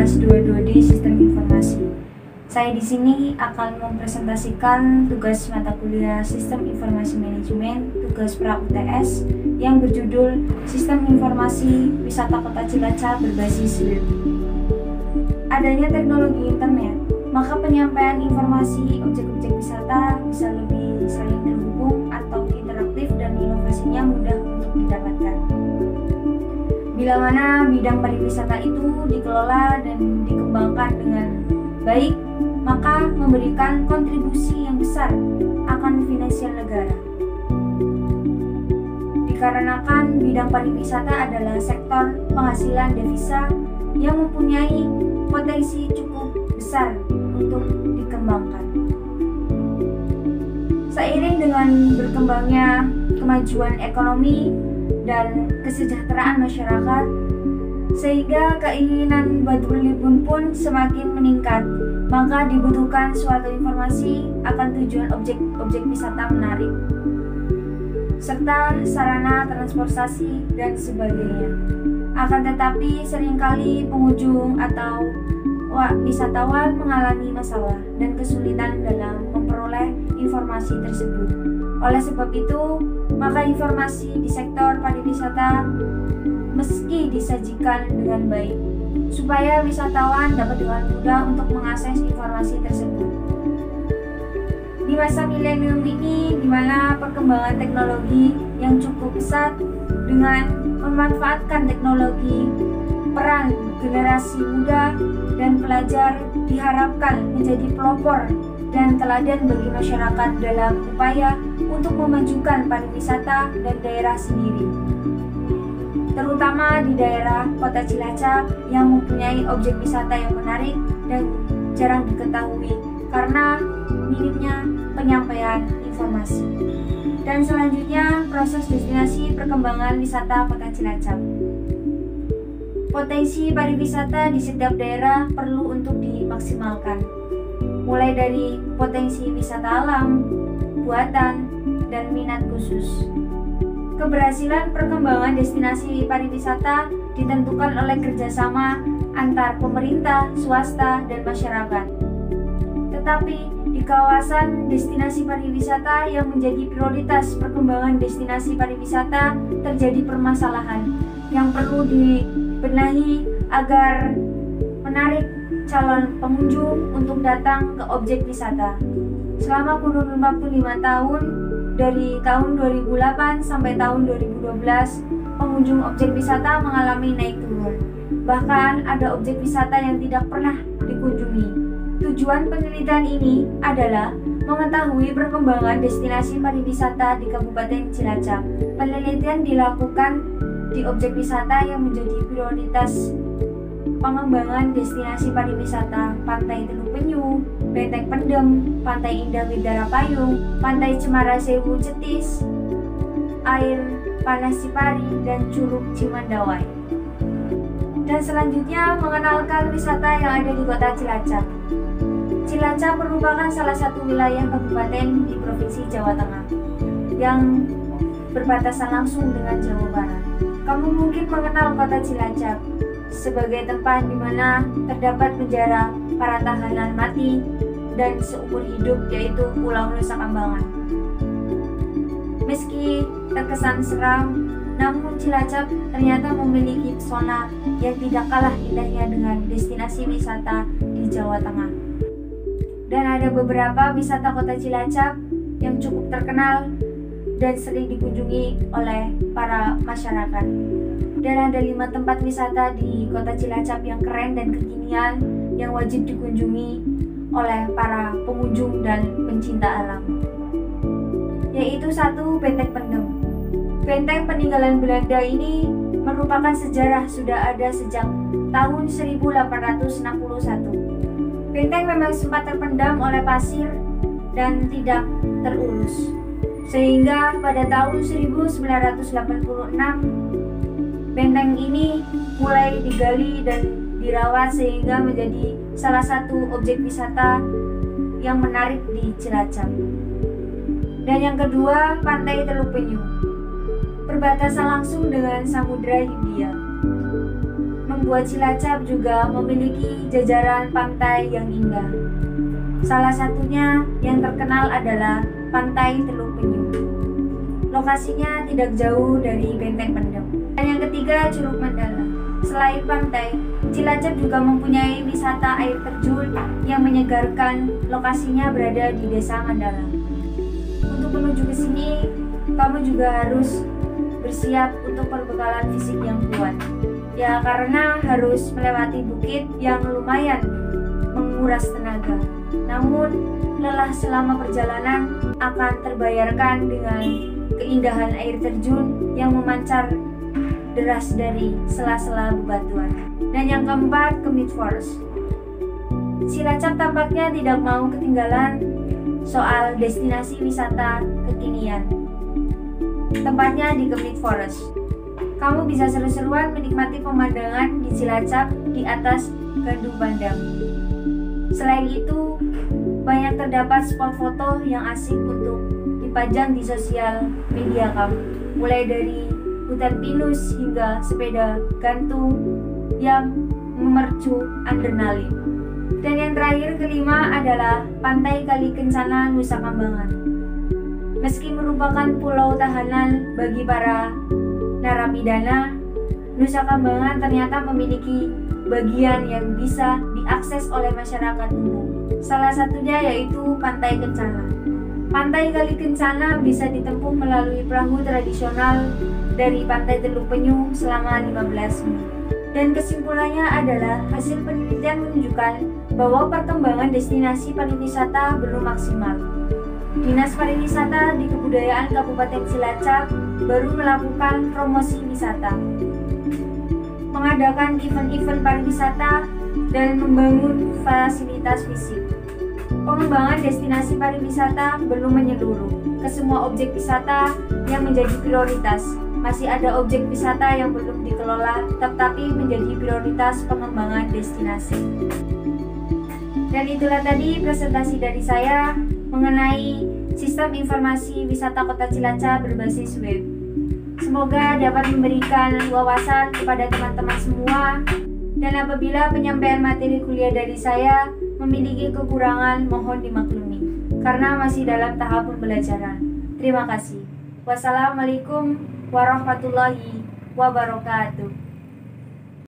kelas 22D Sistem Informasi. Saya di sini akan mempresentasikan tugas mata kuliah Sistem Informasi Manajemen, tugas pra UTS yang berjudul Sistem Informasi Wisata Kota Cilacap berbasis web. Adanya teknologi internet, maka penyampaian informasi objek-objek wisata bisa lebih saling terhubung atau interaktif dan inovasinya mudah untuk didapatkan. Bila mana bidang pariwisata itu dikelola dan dikembangkan dengan baik, maka memberikan kontribusi yang besar akan finansial negara. Dikarenakan bidang pariwisata adalah sektor penghasilan devisa yang mempunyai potensi cukup besar untuk dikembangkan. Seiring dengan berkembangnya kemajuan ekonomi dan kesejahteraan masyarakat, sehingga keinginan buat berlibur pun semakin meningkat, maka dibutuhkan suatu informasi akan tujuan objek-objek wisata menarik, serta sarana transportasi dan sebagainya. Akan tetapi seringkali pengunjung atau wisatawan mengalami masalah dan kesulitan dalam memperoleh informasi tersebut. Oleh sebab itu, maka informasi di sektor pariwisata meski disajikan dengan baik, supaya wisatawan dapat dengan mudah untuk mengakses informasi tersebut. Di masa milenium ini, di mana perkembangan teknologi yang cukup pesat, dengan memanfaatkan teknologi, peran generasi muda dan pelajar diharapkan menjadi pelopor dan teladan bagi masyarakat dalam upaya untuk memajukan pariwisata dan daerah sendiri, terutama di daerah Kota Cilacap yang mempunyai objek wisata yang menarik dan jarang diketahui karena minimnya penyampaian informasi. Dan selanjutnya, proses destinasi perkembangan wisata Kota Cilacap. Potensi pariwisata di setiap daerah perlu untuk dimaksimalkan, mulai dari potensi wisata alam, buatan, dan minat khusus. Keberhasilan perkembangan destinasi pariwisata ditentukan oleh kerjasama antar pemerintah, swasta, dan masyarakat. Tetapi di kawasan destinasi pariwisata yang menjadi prioritas perkembangan destinasi pariwisata terjadi permasalahan yang perlu dibenahi agar menarik calon pengunjung untuk datang ke objek wisata. Selama kurun waktu 5 tahun, dari tahun 2008 sampai tahun 2012, pengunjung objek wisata mengalami naik turun. Bahkan ada objek wisata yang tidak pernah dikunjungi. Tujuan penelitian ini adalah mengetahui perkembangan destinasi pariwisata di Kabupaten Cilacap. Penelitian dilakukan di objek wisata yang menjadi prioritas pengembangan destinasi pariwisata: Pantai Teluk Penyu, Benteng Pendem, Pantai Indah Bidara Payung, Pantai Cemara Sewu Cetis, Air Panas Cipari, dan Curug Cimandawai. Dan selanjutnya, mengenalkan wisata yang ada di Kota Cilacap. Cilacap merupakan salah satu wilayah kabupaten di Provinsi Jawa Tengah yang berbatasan langsung dengan Jawa Barat. Kamu mungkin mengenal Kota Cilacap sebagai tempat di mana terdapat penjara para tahanan mati dan seumur hidup, yaitu Pulau Nusa Kambangan. Meski terkesan seram, namun Cilacap ternyata memiliki pesona yang tidak kalah indahnya dengan destinasi wisata di Jawa Tengah. Dan ada beberapa wisata Kota Cilacap yang cukup terkenal dan sering dikunjungi oleh para masyarakat. Dan ada 5 tempat wisata di Kota Cilacap yang keren dan kekinian yang wajib dikunjungi oleh para pengunjung dan pencinta alam. Yaitu 1, Benteng Pendem. Benteng peninggalan Belanda ini merupakan sejarah sudah ada sejak tahun 1861. Benteng memang sempat terpendam oleh pasir dan tidak terurus, sehingga pada tahun 1986 benteng ini mulai digali dan dirawat sehingga menjadi salah satu objek wisata yang menarik di Cilacap. Dan yang kedua, Pantai Teluk Penyu, berbatasan langsung dengan Samudra Hindia. Gua Cilacap juga memiliki jajaran pantai yang indah. Salah satunya yang terkenal adalah Pantai Teluk Penyu. Lokasinya tidak jauh dari Benteng Pendem. Dan yang ketiga, Curug Mandala. Selain pantai, Cilacap juga mempunyai wisata air terjun yang menyegarkan. Lokasinya berada di Desa Mandala. Untuk menuju ke sini, kamu juga harus bersiap untuk perbekalan fisik yang kuat. Ya, karena harus melewati bukit yang lumayan menguras tenaga. Namun, lelah selama perjalanan akan terbayarkan dengan keindahan air terjun yang memancar deras dari sela-sela bebatuan. Dan yang keempat, Kemit Forest. Cilacap tampaknya tidak mau ketinggalan soal destinasi wisata kekinian. Tempatnya di Kemit Forest. Kamu bisa seru-seruan menikmati pemandangan di Cilacap di atas Gandung Pandang. Selain itu, banyak terdapat spot foto yang asik untuk dipajang di sosial media kamu. Mulai dari hutan pinus hingga sepeda gantung yang memercu adrenalin. Dan yang terakhir, kelima, adalah Pantai Kali Kencana, Nusa Kambangan. Meski merupakan pulau tahanan bagi para narapidana, Nusa Kambangan ternyata memiliki bagian yang bisa diakses oleh masyarakat umum. Salah satunya yaitu Pantai Kencana. Pantai Kali Kencana bisa ditempuh melalui perahu tradisional dari Pantai Teluk Penyu selama 15 menit. Dan kesimpulannya adalah hasil penelitian menunjukkan bahwa perkembangan destinasi pariwisata belum maksimal. Dinas Pariwisata di Kebudayaan Kabupaten Cilacap baru melakukan promosi wisata, mengadakan event-event pariwisata, dan membangun fasilitas fisik. Pengembangan destinasi pariwisata belum menyeluruh ke semua objek wisata yang menjadi prioritas. Masih ada objek wisata yang belum dikelola, tetapi menjadi prioritas pengembangan destinasi. Dan itulah tadi presentasi dari saya mengenai sistem informasi wisata Kota Cilacap berbasis web. Semoga dapat memberikan wawasan kepada teman-teman semua. Dan apabila penyampaian materi kuliah dari saya memiliki kekurangan, mohon dimaklumi karena masih dalam tahap pembelajaran. Terima kasih. Wassalamualaikum warahmatullahi wabarakatuh.